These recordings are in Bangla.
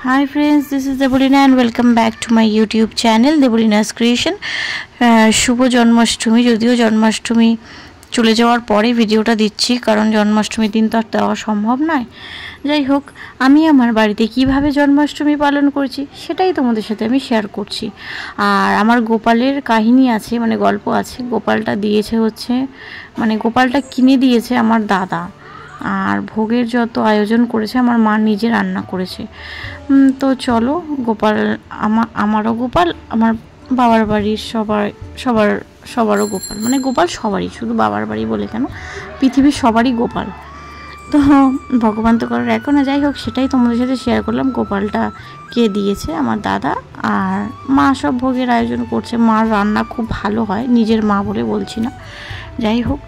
Hi friends, this is Debolina and welcome back to my YouTube channel Debolina's Creation. শুভ জন্মাষ্টমী। যদিও জন্মাষ্টমী চলে যাওয়ার পরে ভিডিওটা দিচ্ছি, কারণ জন্মাষ্টমীর দিন তো আর দেওয়া সম্ভব নয়। যাই হোক, আমি আমার বাড়িতে কিভাবে জন্মাষ্টমী পালন করছি সেটাই তোমাদের সাথে আমি শেয়ার করছি। আর আমার গোপালের কাহিনী আছে, মানে গল্প আছে। গোপালটা দিয়েছে হচ্ছে, মানে গোপালটা কিনে দিয়েছে আমার দাদা। আর ভোগের যত আয়োজন করেছে আমার মা নিজে রান্না করেছে। তো চলো, গোপাল আমারও গোপাল, আমার বাবার বাড়ির সবারও গোপাল, মানে গোপাল সবারই, শুধু বাবার বাড়ি বলে কেন, পৃথিবীর সবারই গোপাল। তো ভগবান তো করার এখন না, যাই হোক সেটাই তোমাদের সাথে শেয়ার করলাম। গোপালটা কে দিয়েছে আমার দাদা, আর মা সব ভোগের আয়োজন করছে। মার রান্না খুব ভালো হয়, নিজের মা বলে বলছি না। যাই হোক,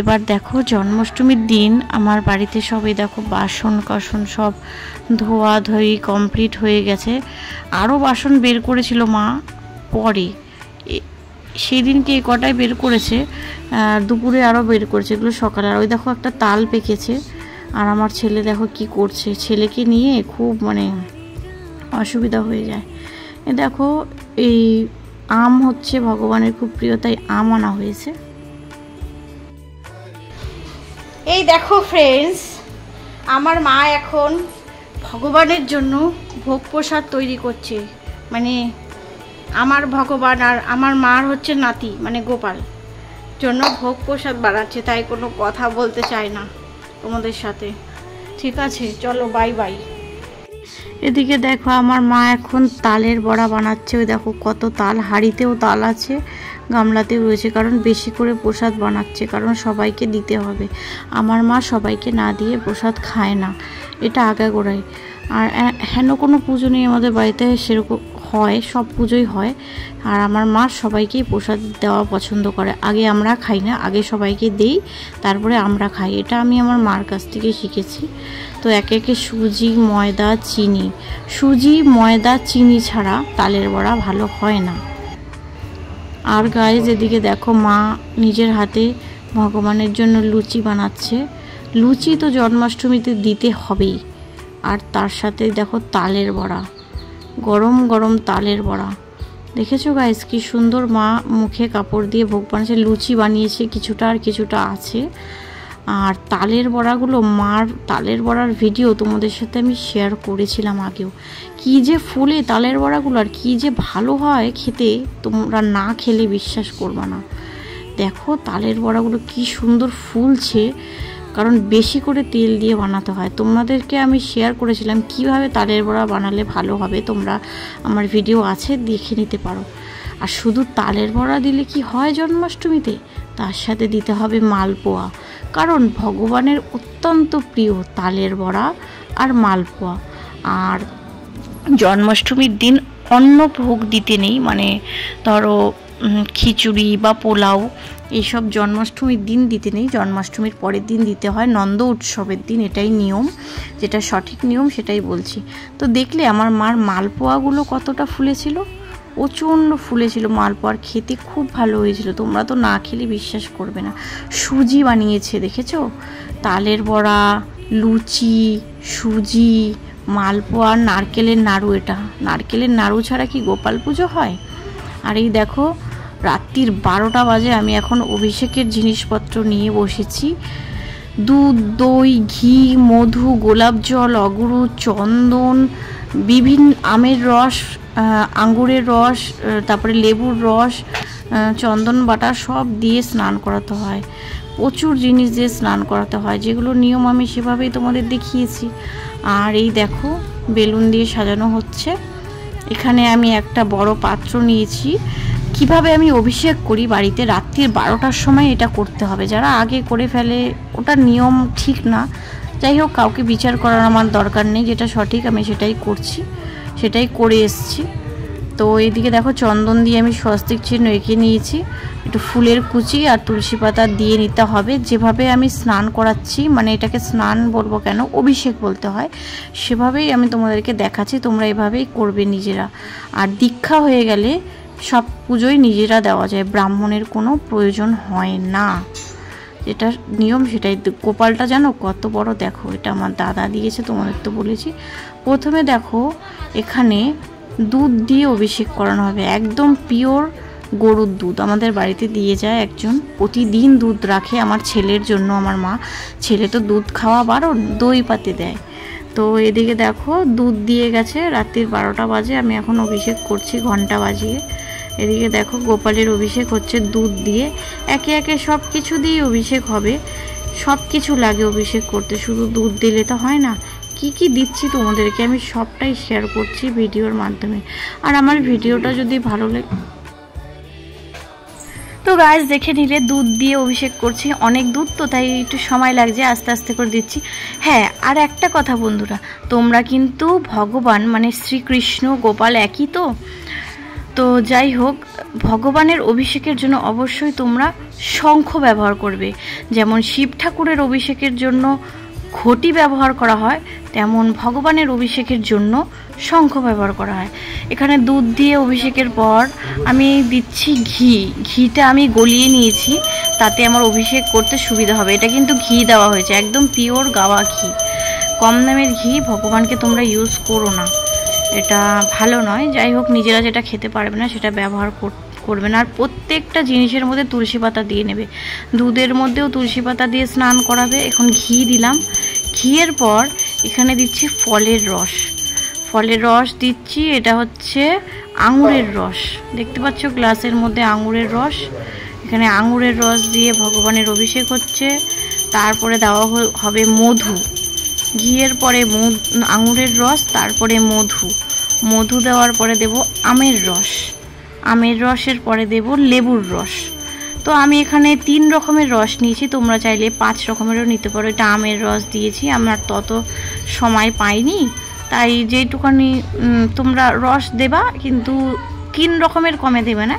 এবার দেখো জন্মাষ্টমীর দিন আমার বাড়িতে সবাই দেখো বাসন কাসন সব ধোয়া ধোয়ি কমপ্লিট হয়ে গেছে। আরও বাসন বের করেছিল মা পরে, সেই দিনকে এই কটায় বের করেছে, দুপুরে আরও বের করেছে, এগুলো সকালে। আর ওই দেখো একটা তাল পেকেছে, আর আমার ছেলে দেখো কি করছে, ছেলেকে নিয়ে খুব মানে অসুবিধা হয়ে যায়। এ দেখো, এই আম হচ্ছে ভগবানের খুব প্রিয়, তাই আম আনা হয়েছে। এই দেখো ফ্রেন্ডস, আমার মা এখন ভগবানের জন্য ভোগ প্রসাদ তৈরি করছে। মানে আমার ভগবান আর আমার মার হচ্ছে নাতি, মানে গোপাল জন্য ভোগ প্রসাদ বানাচ্ছে। তাই কোনো কথা বলতে চাই না তোমাদের সাথে, ঠিক আছে? চলো বাই বাই। এদিকে দেখো আমার মা এখন তালের বড়া বানাচ্ছে। ওই দেখো কত তাল, হাঁড়িতেও তাল আছে, গামলাতেও রয়েছে, কারণ বেশি করে প্রসাদ বানাচ্ছে, কারণ সবাইকে দিতে হবে। আমার মা সবাইকে না দিয়ে প্রসাদ খায় না, এটা আগাগোড়াই। আর হেন কোনো পুজো নেই আমাদের বাড়িতে, সেরকম হয়, সব পুজোই হয়। আর আমার মা সবাইকেই প্রসাদ দেওয়া পছন্দ করে। আগে আমরা খাই না, আগে সবাইকে দেই, তারপরে আমরা খাই। এটা আমি আমার মার কাছ থেকে শিখেছি। তো একে একে সুজি, ময়দা, চিনি, সুজি, ময়দা, চিনি ছাড়া তালের বড়া ভালো হয় না। আর গাইজ এদিকে দেখো মা নিজের হাতে ভগবানের জন্য লুচি বানাচ্ছে। লুচি তো জন্মাষ্টমীতে দিতে হবেই। আর তার সাথে দেখো তালের বড়া, গরম গরম তালের বড়া। দেখেছো গাইজ কি সুন্দর মা মুখে কাপড় দিয়ে ভোগ বানিয়েছে। লুচি বানিয়েছে কিছুটা, আর কিছুটা আছে। আর তালের বড়াগুলো, মার তালের বড়ার ভিডিও তোমাদের সাথে আমি শেয়ার করেছিলাম আগেও। কি যে ফুলে তালের বড়াগুলো, আর কি যে ভালো হয় খেতে, তোমরা না খেলে বিশ্বাস করবে না। দেখো তালের বড়াগুলো কি সুন্দর ফুলছে, কারণ বেশি করে তেল দিয়ে বানাতে হয়। তোমাদেরকে আমি শেয়ার করেছিলাম কিভাবে তালের বড়া বানালে ভালো হবে, তোমরা আমার ভিডিও আছে, দেখে নিতে পারো। আর শুধু তালের বড়া দিলে কি হয় জন্মাষ্টমীতে, তার সাথে দিতে হবে মালপোয়া, কারণ ভগবানের অত্যন্ত প্রিয় তালের বড়া আর মালপোয়া। আর জন্মাষ্টমীর দিন অন্য ভোগ দিতে নেই, মানে ধরো খিচুড়ি বা পোলাও, এইসব জন্মাষ্টমীর দিন দিতে নেই, জন্মাষ্টমীর পরের দিন দিতে হয়, নন্দ উৎসবের দিন। এটাই নিয়ম, যেটা সঠিক নিয়ম সেটাই বলছি। তো দেখলে আমার মার মালপোয়াগুলো কতটা ফুলেছিল, প্রচণ্ড ফুলেছিল মালপোয়ার, খেতে খুব ভালো হয়েছিল। তোমরা তো না খেলে বিশ্বাস করবে না। সুজি বানিয়েছে, দেখেছো? তালের বড়া, লুচি, সুজি, মালপোয়া, নারকেলের নাড়ু। এটা নারকেলের নাড়ু ছাড়া কি গোপাল পুজো হয়? আর এই দেখো রাত্রির 12টা বাজে, আমি এখন অভিষেকের জিনিসপত্র নিয়ে বসেছি। দুধ, দই, ঘি, মধু, গোলাপ জল, অগুরু, চন্দন, বিভিন্ন আমের রস, আঙ্গুরের রস, তারপরে লেবুর রস, চন্দন বাটা সব দিয়ে স্নান করাতে হয়। প্রচুর জিনিস দিয়ে স্নান করাতে হয়, যেগুলো নিয়ম আমি সেভাবেই তোমাদের দেখিয়েছি। আর এই দেখো বেলুন দিয়ে সাজানো হচ্ছে। এখানে আমি একটা বড় পাত্র নিয়েছি। কিভাবে আমি অভিষেক করি বাড়িতে, রাত্রির 12টার সময় এটা করতে হবে। যারা আগে করে ফেলে ওটা নিয়ম ঠিক না। যাই হোক, কাউকে বিচার করার আমার দরকার নেই, যেটা সঠিক আমি সেটাই করছি, সেটাই করে এসছি। তো এইদিকে দেখো চন্দন দিয়ে আমি স্বস্তিক চিহ্ন এঁকে নিয়েছি। একটু ফুলের কুচি আর তুলসী পাতা দিয়ে নিতে হবে। যেভাবে আমি স্নান করাচ্ছি, মানে এটাকে স্নান বলবো কেন, অভিষেক বলতে হয়, সেভাবেই আমি তোমাদেরকে দেখাচ্ছি। তোমরা এভাবেই করবে নিজেরা। আর দীক্ষা হয়ে গেলে সব পুজোই নিজেরা দেওয়া যায়, ব্রাহ্মণের কোনো প্রয়োজন হয় না। যেটা নিয়ম সেটাই। গোপালটা জানো কত বড়, দেখো এটা আমার দাদা দিয়েছে, তোমাদের তো বলেছি। প্রথমে দেখো এখানে দুধ দিয়ে অভিষেক করানো হবে, একদম পিওর গরুর দুধ আমাদের বাড়িতে দিয়ে যায় একজন, প্রতিদিন দুধ রাখে আমার ছেলের জন্য। আমার মা, ছেলে তো দুধ খাওয়া বারণ, দই পাতে দেয়। তো এদিকে দেখো দুধ দিয়ে গেছে, রাত্রির 12টা বাজে, আমি এখন অভিষেক করছি ঘন্টা বাজিয়ে। এদিকে দেখো গোপালের অভিষেক হচ্ছে দুধ দিয়ে, একে একে সব কিছু দিয়ে অভিষেক হবে। সব কিছু লাগে অভিষেক করতে, শুধু দুধ দিলে তো হয় না। কি কি দিচ্ছি তোমাদেরকে আমি সবটাই শেয়ার করছি ভিডিওর মাধ্যমে। আর আমার ভিডিওটা যদি ভালো লাগে তো গাইস দেখে নিলে দুধ দিয়ে অভিষেক করছি, অনেক দুধ তো তাই একটু সময় লাগছে, আস্তে আস্তে করে দিচ্ছি। হ্যাঁ, আর একটা কথা বন্ধুরা, তোমরা কিন্তু ভগবান মানে শ্রীকৃষ্ণ গোপাল একই তো। তো যাই হোক, ভগবানের অভিষেকের জন্য অবশ্যই তোমরা শঙ্খ ব্যবহার করবে। যেমন শিব ঠাকুরের অভিষেকের জন্য ঘটি ব্যবহার করা হয়, তেমন ভগবানের অভিষেকের জন্য শঙ্খ ব্যবহার করা হয়। এখানে দুধ দিয়ে অভিষেকের পর আমি দিচ্ছি ঘি। ঘিটা আমি গলিয়ে নিয়েছি, তাতে আমার অভিষেক করতে সুবিধা হবে। এটা কিন্তু ঘি দেওয়া হয়েছে, একদম পিওর গাওয়া ঘি, কম দামের ঘি। ভগবানকে তোমরা ইউজ করো না, এটা ভালো নয়। যাই হোক, নিজেরা যেটা খেতে পারবে না সেটা ব্যবহার করবে না। আর প্রত্যেকটা জিনিসের মধ্যে তুলসী পাতা দিয়ে নেবে, দুধের মধ্যেও তুলসী পাতা দিয়ে স্নান করাবে। এখন ঘি দিলাম, ঘিয়ের পর এখানে দিচ্ছি ফলের রস। ফলের রস দিচ্ছি, এটা হচ্ছে আঙুরের রস, দেখতে পাচ্ছ গ্লাসের মধ্যে আঙুরের রস। এখানে আঙুরের রস দিয়ে ভগবানের অভিষেক হচ্ছে। তারপরে দেওয়া হবে মধু, ঘিয়ের পরে আঙুরের রস, তারপরে মধু। মধু দেওয়ার পরে দেব আমের রস, আমের রসের পরে দেব লেবুর রস। তো আমি এখানে 3 রকমের রস নিয়েছি, তোমরা চাইলে 5 রকমেরও নিতে পারো। এটা আমের রস দিয়েছি, আমার তত সময় পাইনি, তাই যেটুখানি তোমরা রস দেবা কিন্তু 3 রকমের কমে দেবে না।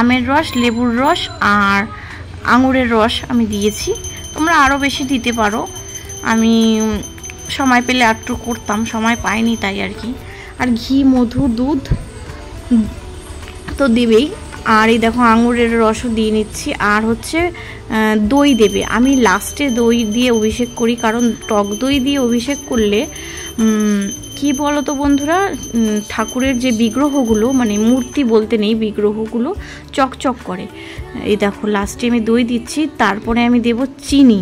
আমের রস, লেবুর রস আর আঙুরের রস আমি দিয়েছি, তোমরা আরও বেশি দিতে পারো। আমি সময় পেলে একটু করতাম, সময় পাইনি তাই আর কি। আর ঘি, মধু, দুধ তো দেবেই। আর এই দেখো আঙুরের রসও দিয়ে নিচ্ছি। আর হচ্ছে দই দেবে, আমি লাস্টে দই দিয়ে অভিষেক করি, কারণ টক দই দিয়ে অভিষেক করলে কি বলো তো বন্ধুরা, ঠাকুরের যে বিগ্রহগুলো, মানে মূর্তি বলতে নেই, বিগ্রহগুলো চকচক করে। এই দেখো লাস্টে আমি দই দিচ্ছি, তারপরে আমি দেব চিনি,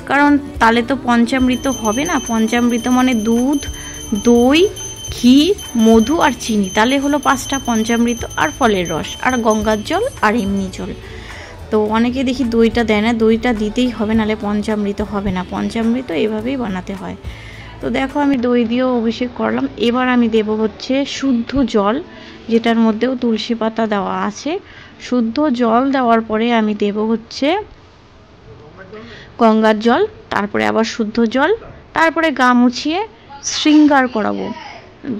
কারণ তাহলে তো পঞ্চামৃত হবে না। পঞ্চামৃত মানে দুধ, দই, ঘি, মধু আর চিনি, তাহলে হলো 5টা পঞ্চামৃত। আর ফলের রস আর গঙ্গার জল আর এমনি জল। তো অনেকে দেখি দইটা দেয় না, দইটা দিতেই হবে, নাহলে পঞ্চামৃত হবে না। পঞ্চামৃত এভাবেই বানাতে হয়। তো দেখো আমি দই দিয়েও অভিষেক করলাম। এবার আমি দেব হচ্ছে শুদ্ধ জল, যেটার মধ্যেও তুলসী পাতা দেওয়া আছে। শুদ্ধ জল দেওয়ার পরে আমি দেব হচ্ছে গঙ্গার জল, তারপরে আবার শুদ্ধ জল, তারপরে গা মুছিয়ে শৃঙ্গার করাবো।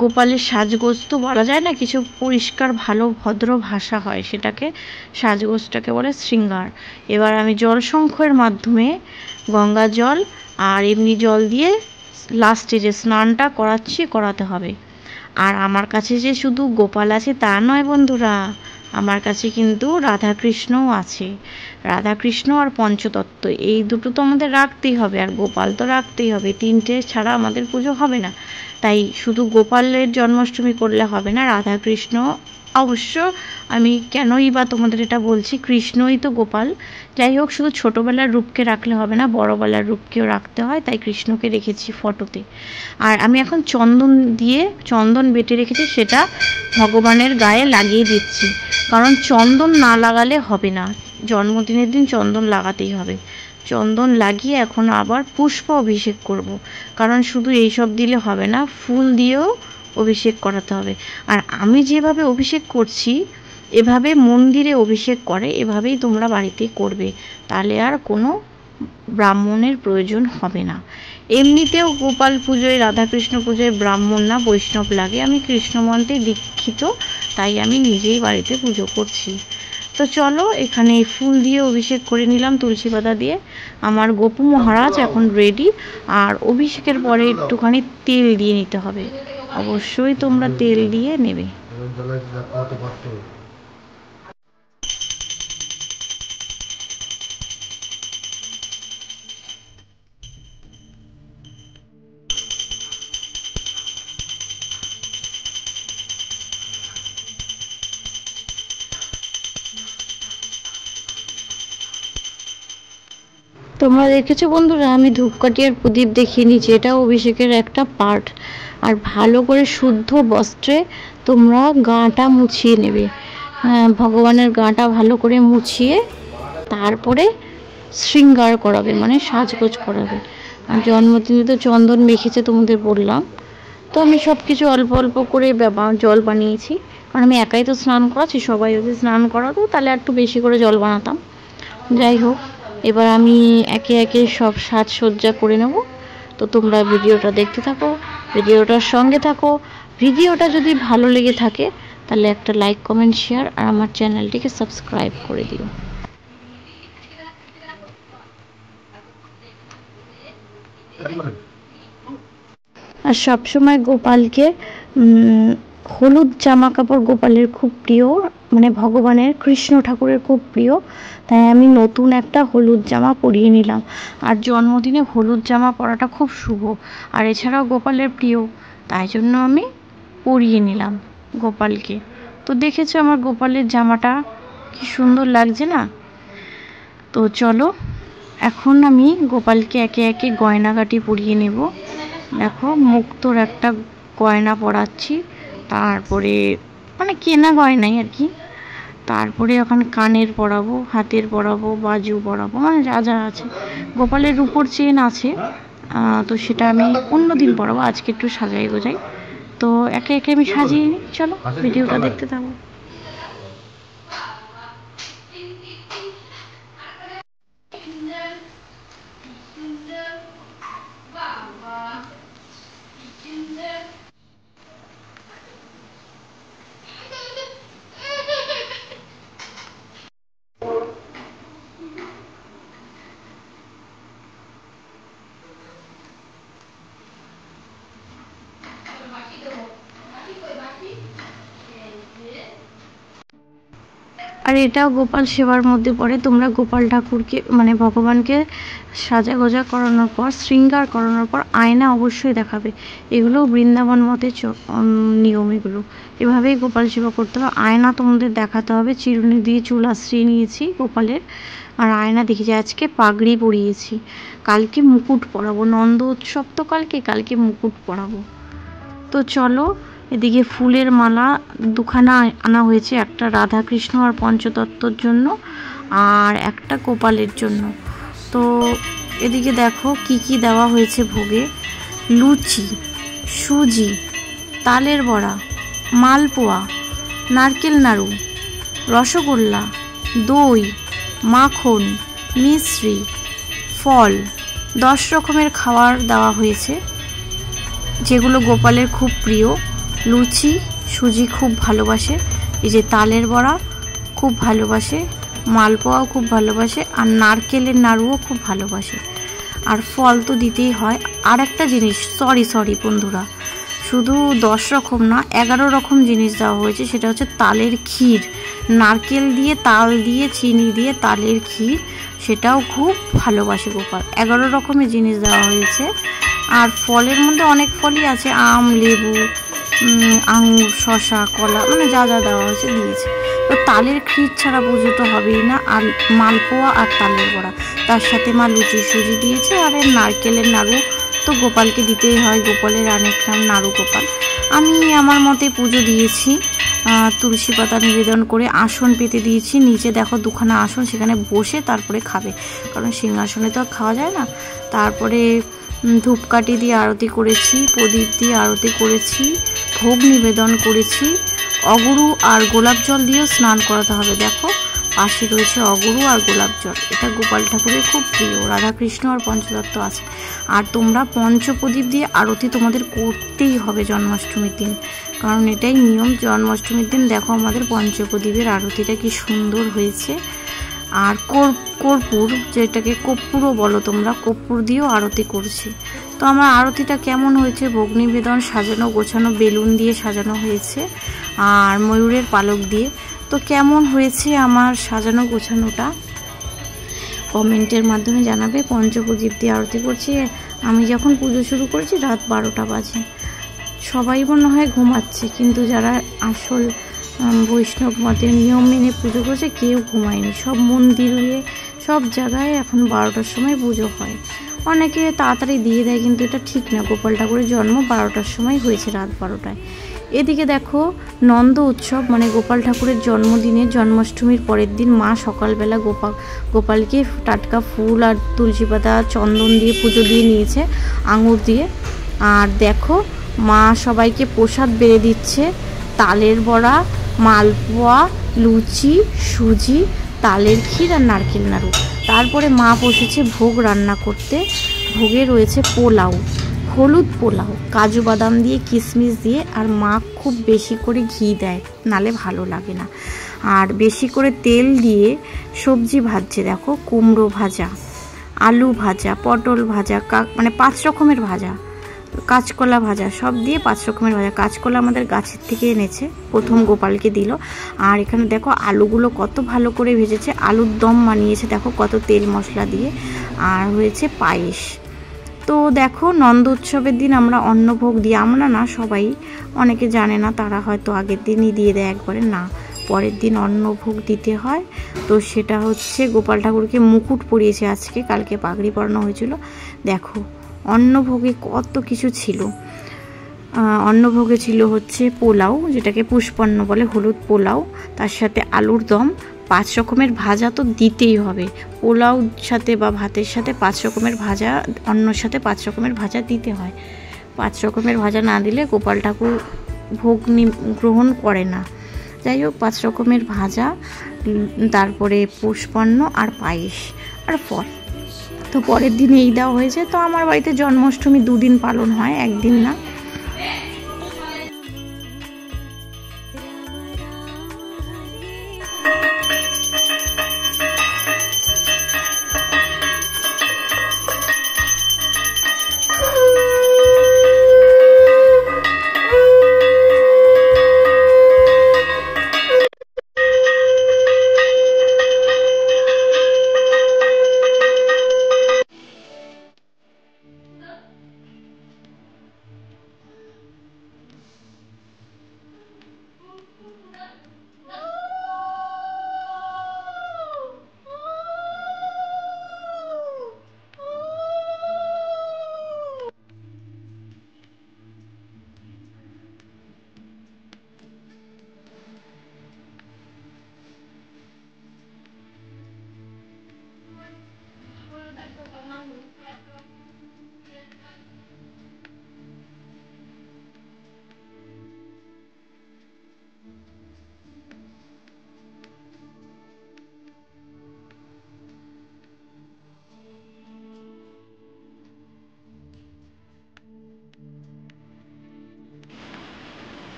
গোপালের সাজগোজ তো বলা যায় না, কিছু পরিষ্কার ভালো ভদ্র ভাষা হয়, সেটাকে সাজগোজটাকে বলে শৃঙ্গার। এবার আমি জল শঙ্খের মাধ্যমে গঙ্গা জল আর এমনি জল দিয়ে লাস্টে যে স্নানটা করাতে হবে। আর আমার কাছে যে শুধু গোপাল আছে তা নয় বন্ধুরা, আমার কাছে কিন্তু রাধাকৃষ্ণও আছে। রাধাকৃষ্ণ আর পঞ্চতত্ত্ব এই দুটো তো আমাদের রাখতেই হবে, আর গোপাল তো রাখতেই হবে। 3টে ছাড়া আমাদের পুজো হবে না। তাই শুধু গোপালের জন্মাষ্টমী করলে হবে না, রাধাকৃষ্ণ অবশ্য। আমি কেনই বা তোমাদের এটা বলছি, কৃষ্ণই তো গোপাল। যাই হোক, শুধু ছোটোবেলার রূপকে রাখলে হবে না, বড়োবেলার রূপকেও রাখতে হয়, তাই কৃষ্ণকে রেখেছি ফটোতে। আর আমি এখন চন্দন বেটে রেখেছি, সেটা ভগবানের গায়ে লাগিয়ে দিচ্ছি, কারণ চন্দন না লাগালে হবে না। জন্মদিনের দিন চন্দন লাগাতেই হবে। চন্দন লাগিয়ে এখন আবার পুষ্প অভিষেক করব, কারণ শুধু এইসব দিলে হবে না, ফুল দিয়েও অভিষেক করাতে হবে। আর আমি যেভাবে অভিষেক করছি, এভাবে মন্দিরে অভিষেক করে, এভাবেই তোমরা বাড়িতে করবে, তাহলে আর কোনো ব্রাহ্মণের প্রয়োজন হবে না। এমনিতেও গোপাল পুজোয়, রাধাকৃষ্ণ পুজোয় ব্রাহ্মণ না বৈষ্ণব লাগে। আমি কৃষ্ণ মন্ত্রে দীক্ষিত, তাই আমি নিজেই বাড়িতে পুজো করছি। তো চলো, এখানে ফুল দিয়ে অভিষেক করে নিলাম তুলসী পাতা দিয়ে। আমার গোপু মহারাজ এখন রেডি। আর অভিষেকের পরে একটুখানি তেল দিয়ে নিতে হবে, অবশ্যই তোমরা তেল দিয়ে নেবে। তোমরা দেখেছো বন্ধুরা, আমি ধূপকাঠি আর প্রদীপ দেখিয়ে নিয়েছি, এটা অভিষেকের একটা পার্ট। আর ভালো করে শুদ্ধ বস্ত্রে তোমরা গাটা মুছিয়ে নেবে, ভগবানের গাটা ভালো করে মুছিয়ে তারপরে শৃঙ্গার করাবে, মানে সাজগোজ করাবে। আর জন্মদিনে তো চন্দন মেখেছে তোমাদের বললাম, তো আমি সব কিছু অল্প অল্প করে জল বানিয়েছি, কারণ আমি একাই তো স্নান করাচ্ছি, সবাই যদি স্নান করাতো তাহলে একটু বেশি করে জল বানাতাম। যাই হোক, এবার আমি একে একে সব সাজসজ্জা করে নেব। তো তোমরা ভিডিওটা দেখতে থাকো, ভিডিওটার সঙ্গে থাকো। ভিডিওটা যদি ভালো লেগে থাকে তাহলে একটা লাইক, কমেন্ট, শেয়ার আর আমার চ্যানেলটিকে সাবস্ক্রাইব করে দিও। আর সবসময় গোপালকে হলুদ জামা কাপড় গোপালের খুব প্রিয়, মানে ভগবানের কৃষ্ণ ঠাকুরের খুব প্রিয়, তাই আমি নতুন একটা হলুদ জামা পরিয়ে নিলাম। আর জন্মদিনে হলুদ জামা পরাটা খুব শুভ, আর এছাড়াও গোপালের প্রিয়, তাই জন্য আমি পরিয়ে নিলাম গোপালকে। তো দেখেছো আমার গোপালের জামাটা কি সুন্দর লাগছে না? তো চলো এখন আমি গোপালকে একে একে গয়নাগাটি পরিয়ে নেব। দেখো মুক্তোর একটা গয়না পরাচ্ছি, তারপরে মানে কেনা গয়নাই আর কি, তারপরে ওখানে কানের পরাবো, হাতের পরাবো, বাজু পরাবো, মানে যা যা আছে। গোপালের রূপোর চেন আছে, তো সেটা আমি অন্যদিন পরাবো, আজকে একটু সাজাই গোজাই। তো একে একে আমি সাজিয়ে নিই, চলো ভিডিওটা দেখতে থাকবো। আর এটাও গোপাল সেবার মধ্যে পড়ে। তোমরা গোপাল ঠাকুরকে মানে ভগবানকে সাজা গোজা করানোর পর, শৃঙ্গার করানোর পর আয়না অবশ্যই দেখাবে। এগুলো বৃন্দাবন মতে নিয়ম, এগুলো এভাবেই গোপাল সেবা করতে হবে। আয়না তোমাদের দেখাতে হবে। চিরুনি দিয়ে চুল আশ্রিয়ে নিয়েছি গোপালের, আর আয়না দেখেছি। আজকে পাগড়ি পরিয়েছি, কালকে মুকুট পরাবো, নন্দ উৎসব তো কালকে মুকুট পরাবো। তো চলো, এদিকে ফুলের মালা দুখানা আনা হয়েছে, একটা রাধা কৃষ্ণ আর পঞ্চতত্ত্বর জন্য, আর একটা গোপালের জন্য। তো এদিকে দেখো কি কি দেওয়া হয়েছে ভোগে: লুচি, সুজি, তালের বড়া, মালপোয়া, নারকেল নাড়ু, রসগোল্লা, দই, মাখন, মিশ্রি, ফল, 10 রকমের খাবার দেওয়া হয়েছে, যেগুলো গোপালের খুব প্রিয়। লুচি, সুজি খুব ভালোবাসে, এই যে তালের বড়া খুব ভালোবাসে, মালপোয়াও খুব ভালোবাসে, আর নারকেলের নাড়ুও খুব ভালোবাসে। আর ফল তো দিতেই হয়। আর একটা জিনিস, সরি বন্ধুরা, শুধু 10 রকম না, 11 রকম জিনিস দেওয়া হয়েছে। সেটা হচ্ছে তালের ক্ষীর, নারকেল দিয়ে, তাল দিয়ে, চিনি দিয়ে তালের ক্ষীর, সেটাও খুব ভালোবাসে গোপাল। 11 রকমের জিনিস দেওয়া হয়েছে। আর ফলের মধ্যে অনেক ফলই আছে, আম, লেবু, আঙুর, শশা, কলা, মানে যা যা দেওয়া হয়েছে দিয়েছে। তো তালের ক্ষীর ছাড়া পুজো তো হবেই না। আর মালপোয়া আর তালের বড়া, তার সাথে মা লুচি সুজি দিয়েছে। আর নারকেলের নাড়ু তো গোপালকে দিতেই হয়, গোপালের অনেক নাম নাড়ু গোপাল। আমি আমার মতে পুজো দিয়েছি, তুলসী পাতা নিবেদন করে আসন পেতে দিয়েছি। নিচে দেখো দুখানা আসন, সেখানে বসে তারপরে খাবে, কারণ সিংহাসনে তো আর খাওয়া যায় না। তারপরে ধূপকাঠি দিয়ে আরতি করেছি, প্রদীপ দিয়ে আরতি করেছি, ভোগ নিবেদন করেছি। অগুরু আর গোলাপ জল দিয়েও স্নান করাতে হবে। দেখো পাশে রয়েছে অগুরু আর গোলাপ জল, এটা গোপাল ঠাকুরের খুব প্রিয়। রাধাকৃষ্ণ আর পঞ্চতত্ত্ব আছে। আর তোমরা পঞ্চপ্রদীপ দিয়ে আরতি তোমাদের করতেই হবে জন্মাষ্টমীর দিন, কারণ এটাই নিয়ম। জন্মাষ্টমীর দিন দেখো আমাদের পঞ্চপ্রদীপের আরতিটা কি সুন্দর হয়েছে। আর কর্পূর, যেটাকে কর্পূরও বলো তোমরা, কর্পূর দিয়েও আরতি করছি। তো আমার আরতিটা কেমন হয়েছে, ভোগ নিবেদন সাজানো গোছানো, বেলুন দিয়ে সাজানো হয়েছে আর ময়ূরের পালক দিয়ে। তো কেমন হয়েছে আমার সাজানো গোছানোটা কমেন্টের মাধ্যমে জানাবে। পঞ্চপ্রদীপ দিয়ে আরতি করছি। আমি যখন পুজো শুরু করেছি রাত 12টা বাজে, সবাই মনে হয় ঘুমাচ্ছে, কিন্তু যারা আসল বৈষ্ণব মতের নিয়ম মেনে পুজো করছে কেউ ঘুমায়নি। সব মন্দিরে, সব সব জায়গায় এখন 12টার সময় পুজো হয়। অনেকে তাড়াতাড়ি দিয়ে দেয়, কিন্তু এটা ঠিক না। গোপাল ঠাকুরের জন্ম 12টার সময় হয়েছে, রাত 12টায়। এদিকে দেখো নন্দ উৎসব, মানে গোপাল ঠাকুরের জন্মদিনে জন্মাষ্টমীর পরের দিন মা সকালবেলা গোপালকে টাটকা ফুল আর তুলসী পাতা চন্দন দিয়ে পুজো দিয়ে নিয়েছে, আঙুর দিয়ে। আর দেখো মা সবাইকে প্রসাদ বেড়ে দিচ্ছে, তালের বড়া, মালপোয়া, লুচি, সুজি, তালের ক্ষীর আর নারকেল নাড়ু। তারপরে মা বসেছে ভোগ রান্না করতে। ভোগে রয়েছে পোলাও, হলুদ পোলাও, কাজু বাদাম দিয়ে, কিশমিশ দিয়ে, আর মা খুব বেশি করে ঘি দেয়, নালে ভালো লাগে না। আর বেশি করে তেল দিয়ে সবজি ভাজছে, দেখো কুমড়ো ভাজা, আলু ভাজা, পটল ভাজা, মানে 5 রকমের ভাজা, কাঁচকলা ভাজা, সব দিয়ে 5 রকমের ভাজা। কাঁচকলা আমাদের গাছের থেকে এনেছে, প্রথম গোপালকে দিল। আর এখানে দেখো আলুগুলো কত ভালো করে ভেজেছে, আলুর দম বানিয়েছে দেখো কত তেল মশলা দিয়ে। আর হয়েছে পায়েস। তো দেখো নন্দ উৎসবের দিন আমরা অন্নভোগ দিই, আমরা না, সবাই, অনেকে জানে না, তারা হয়তো আগের দিনই দিয়ে দেয় একবারে, না, পরের দিন অন্নভোগ দিতে হয়। তো সেটা হচ্ছে গোপাল ঠাকুরকে মুকুট পরিয়েছে আজকে, কালকে পাগড়ি পরানো হয়েছিল। দেখো অন্নভোগে কত কিছু ছিল। অন্নভোগে ছিল হচ্ছে পোলাও, যেটাকে পুষ্পান্ন বলে, হলুদ পোলাও, তার সাথে আলুর দম, 5 রকমের ভাজা তো দিতেই হবে। পোলাও সাথে বা ভাতের সাথে 5 রকমের ভাজা, অন্নর সাথে 5 রকমের ভাজা দিতে হয়। 5 রকমের ভাজা না দিলে গোপাল ঠাকুর ভোগ গ্রহণ করে না। যাই হোক 5 রকমের ভাজা, তারপরে পুষ্পান্ন আর পায়েস আর ফল। তো পরের দিন এই দেওয়া হয়েছে। তো আমার বাড়িতে জন্মাষ্টমী 2 দিন পালন হয়, 1 দিন না।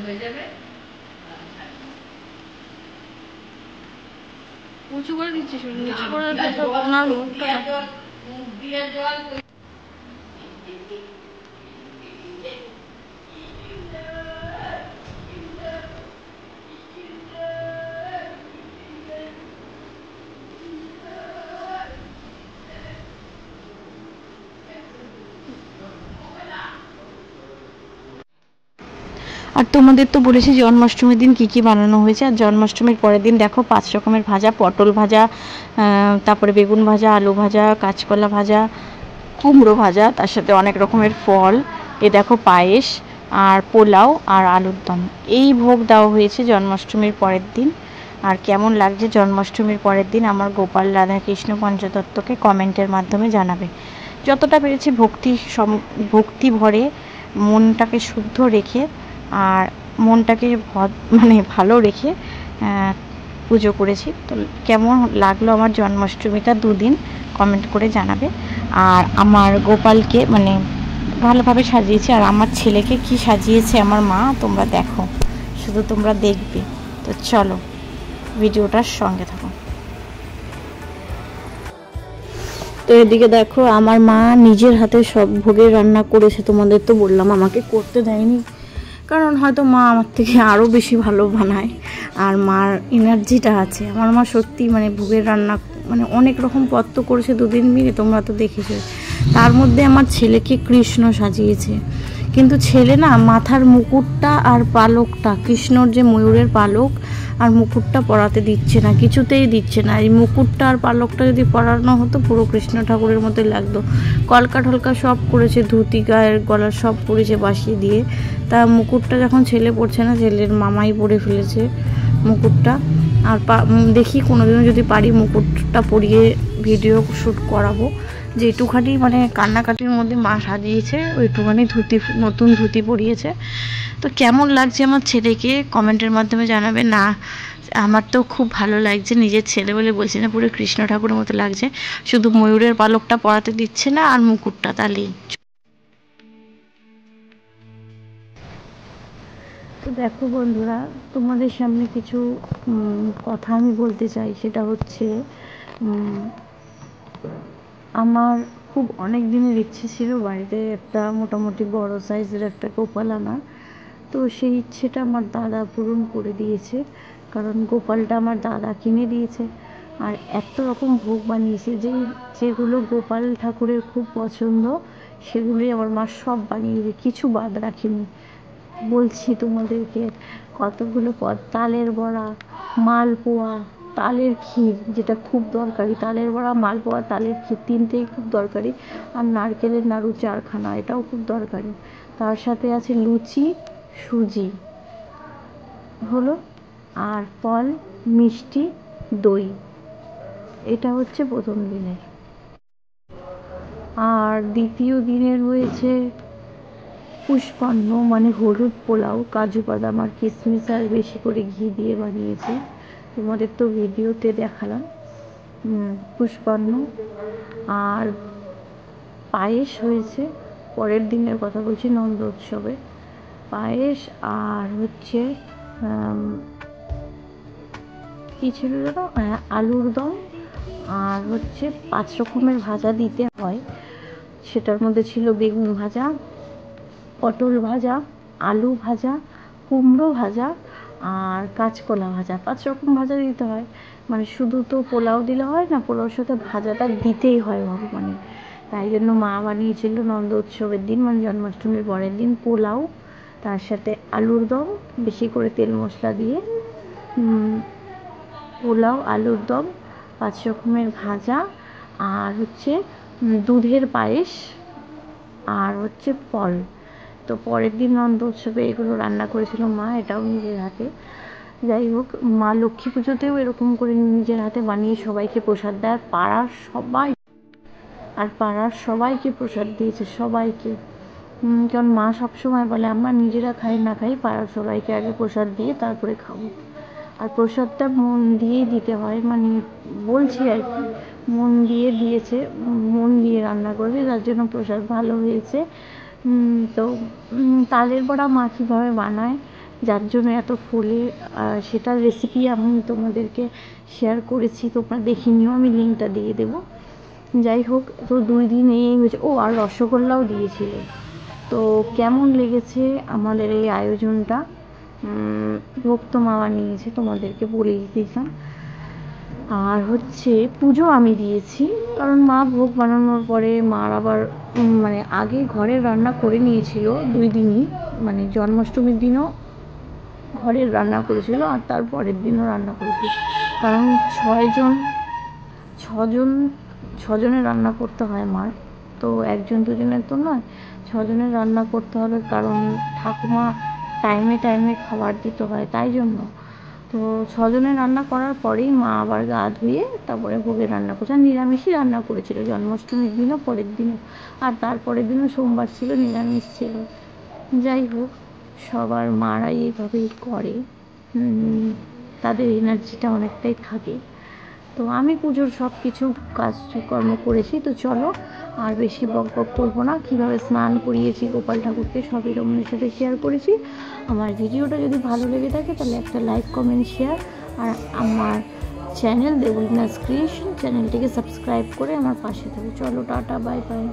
হয়ে যাবে, উঁচু করে দিচ্ছিস, নিচু করে ওনার মুখটা আর তোমাদের তো বলেছি জন্মাষ্টমীর দিন কি কি বানানো হয়েছে। আর জন্মাষ্টমীর পরের দিন দেখো 5 রকমের ভাজা, পটল ভাজা, তারপরে বেগুন ভাজা, আলু ভাজা, কাঁচকলা ভাজা, কুমড়ো ভাজা, তার সাথে অনেক রকমের ফল, এ দেখো পায়েস আর পোলাও আর আলুর দম। এই ভোগ দেওয়া হয়েছে জন্মাষ্টমীর পরের দিন। আর কেমন লাগছে জন্মাষ্টমীর পরের দিন আমার গোপাল রাধাকৃষ্ণ পঞ্চতত্ত্বকে কমেন্টের মাধ্যমে জানাবে। যতটা পেরেছি ভক্তি ভরে মনটাকে শুদ্ধ রেখে আর মনটাকে মানে ভালো রেখে পুজো করেছি। তো কেমন লাগলো আমার জন্মাষ্টমীটা 2 দিন কমেন্ট করে জানাবে। আর আমার গোপালকে মানে ভালোভাবে সাজিয়েছি, আর আমার ছেলেকে কি সাজিয়েছে আমার মা তোমরা দেখো, শুধু তোমরা দেখবে। তো চলো ভিডিওটার সঙ্গে থাকো। তো এদিকে দেখো আমার মা নিজের হাতে সব ভোগের রান্না করেছে। তোমাদের তো বললাম আমাকে করতে দেয়নি, কারণ হয়তো মা আমার থেকে আরও বেশি ভালো বানায়, আর মার এনার্জিটা আছে। আমার মা সত্যি মানে ভোগের রান্না মানে অনেক রকম পদ তো করেছে 2 দিন মিলে, তোমরা তো দেখেছো। তার মধ্যে আমার ছেলেকে কৃষ্ণ সাজিয়েছে, কিন্তু ছেলে না মাথার মুকুটটা আর পালকটা, কৃষ্ণর যে ময়ূরের পালক আর মুকুটটা পরাতে দিচ্ছে না, কিছুতেই দিচ্ছে না। এই মুকুটটা আর পালকটা যদি পরানো হতো পুরো কৃষ্ণ ঠাকুরের মতো লাগতো। কলকা ঠলকা সব করেছে, ধুতি গায়ের গলার সব পরেছে বাসিয়ে দিয়ে। তা মুকুটটা যখন ছেলে পড়ছে না, ছেলের মামাই পরে ফেলেছে মুকুটটা। আর দেখি কোনোদিনও যদি পারি মুকুটটা পরিয়ে ভিডিও শ্যুট করাবো। যেটুখানি মানে কান্নাকাটির মধ্যে মা সাজিয়েছে ওইটুখানি ধুতি, নতুন ধুতি পরিয়েছে। তো কেমন লাগছে আমার ছেলেকে কমেন্টের মাধ্যমে জানাবে। না আমার তো খুব ভালো লাগছে, নিজের ছেলে বলে বলছি না, পুরো কৃষ্ণ ঠাকুরের মতো লাগছে। শুধু ময়ূরের পালকটা পরাতে দিচ্ছে না আর মুকুটটা, তাহলেই। তো দেখো বন্ধুরা, তোমাদের সামনে কিছু কথা আমি বলতে চাই। সেটা হচ্ছে আমার খুব অনেক দিনের ইচ্ছে ছিল বাড়িতে একটা মোটামুটি বড় সাইজের একটা গোপাল আনা। তো সেই ইচ্ছেটা আমার দাদা পূরণ করে দিয়েছে, কারণ গোপালটা আমার দাদা কিনে দিয়েছে। আর এত রকম ভোগ বানিয়েছে, যেগুলো গোপাল ঠাকুরের খুব পছন্দ সেগুলোই আমার মা সব বানিয়েছে, কিছু বাদ রাখিনি। বলছি তোমাদেরকে কতগুলো পদ: তালের বড়া, মালপোয়া, তালের ক্ষীর, যেটা খুব দরকারি, তালের বড়া, মালপোয়া, তালের ক্ষীর তিনটেই খুব দরকারি। আর নারকেলের নাড়ু 4খানা, এটাও খুব দরকারি। তার সাথে আছে লুচি, সুজি হলো, আর ফল, মিষ্টি, দই। এটা হচ্ছে প্রথম দিনের। আর দ্বিতীয় দিনের হয়েছে পুষ্পান্ন, মানে হলুদ পোলাও, কাজু বাদাম আর কিশমিশ আর বেশি করে ঘি দিয়ে বানিয়েছে। তোমাদের তো ভিডিওতে দেখালাম। পুষ্পান্ন। আর পায়েস হয়েছে, পরের দিনের কথা বলছি, নন্দ উৎসবে পায়েস। আর হচ্ছে কী ছিল যেন, আলুর দম। আর হচ্ছে 5 রকমের ভাজা দিতে হয়, সেটার মধ্যে ছিল বেগুন ভাজা, পটল ভাজা, আলু ভাজা, কুমড়ো ভাজা আর কাঁচকলা ভাজা। 5 রকম ভাজা দিতে হয়, মানে শুধু তো পোলাও দিলে হয় না, পোলাওর সাথে ভাজাটা দিতেই হয় ভগবানের। তাই জন্য মা বানিয়েছিল নন্দ উৎসবের দিন, মানে জন্মাষ্টমীর পরের দিন, পোলাও, তার সাথে আলুর দম বেশি করে তেল মশলা দিয়ে, পোলাও, আলুর দম, 5 রকমের ভাজা, আর হচ্ছে দুধের পায়েস, আর হচ্ছে ফল। তো পরের দিন নন্দ উৎসবে এগুলো রান্না করেছিল মা, এটাও নিজের হাতে। যাই হোক, মা লক্ষ্মী পুজোতেও এরকম করে নিজের হাতে বানিয়ে সবাইকে প্রসাদ দেয়। পাড়ার সবাইকে প্রসাদ দিয়েছে, সবাইকে। কারণ মা সবসময় বলে আমরা নিজেরা খাই না খাই, পাড়ার সবাইকে আগে প্রসাদ দিয়ে তারপরে খাবো। আর প্রসাদটা মন দিয়েই দিতে হয়, মানে বলছি আর কি, মন দিয়ে দিয়েছে, মন দিয়ে রান্না করেছে, যার জন্য প্রসাদ ভালো হয়েছে। তো তালের বড়া মা কীভাবে বানায়, যার জন্য এত ফোলে, সেটার রেসিপি আমি তোমাদেরকে শেয়ার করেছি, তোমরা দেখে নিও, আমি লিঙ্কটা দিয়ে দেবো। যাই হোক, তো 2 দিন এই হয়েছে। ও আর রসগোল্লাও দিয়েছিল। তো কেমন লেগেছে আমাদের এই আয়োজনটা, ভোগ তো মা বানিয়েছে, তোমাদেরকে বলেই দিয়েছিলাম। আর হচ্ছে পুজো আমি দিয়েছি, কারণ মা ভোগ বানানোর পরে মার আবার মানে আগে ঘরের রান্না করে নিয়েছিল 2 দিনই, মানে জন্মাষ্টমীর দিনও ঘরের রান্না করেছিল আর তার পরের দিনও রান্না করেছিল। কারণ 6 জনের রান্না করতে হয় মার, তো 1 জন 2 জনের তো নয়, 6 জনের রান্না করতে হবে, কারণ ঠাকুমা টাইমে টাইমে খাবার দিতে হয়, তাই জন্য। তো 6 জনের রান্না করার পরেই মা আবার গা ধুয়ে তারপরে ভোগের রান্না করেছে। আর নিরামিষই রান্না করেছিল জন্মাষ্টমীর দিনও, পরের দিনও, আর তারপরের দিনও সোমবার ছিল, নিরামিষ ছিল। যাই হোক, সবার মারা এইভাবেই করে, তাদের এনার্জিটা অনেকটাই থাকে। তো আমি পুজোর সব কিছু কাজকর্ম করেছি। তো চলো আর বেশি বক বক করবো না, কীভাবে স্নান করিয়েছি গোপাল ঠাকুরকে সবই তোমাদের সাথে শেয়ার করেছি। আমার ভিডিওটা যদি ভালো লেগে থাকে তাহলে একটা লাইক, কমেন্ট, শেয়ার, আর আমার চ্যানেল দেবলীনাস ক্রিয়েশন চ্যানেলটিকে সাবস্ক্রাইব করে আমার পাশে থাকো। চলো, টাটা, বাই বাই।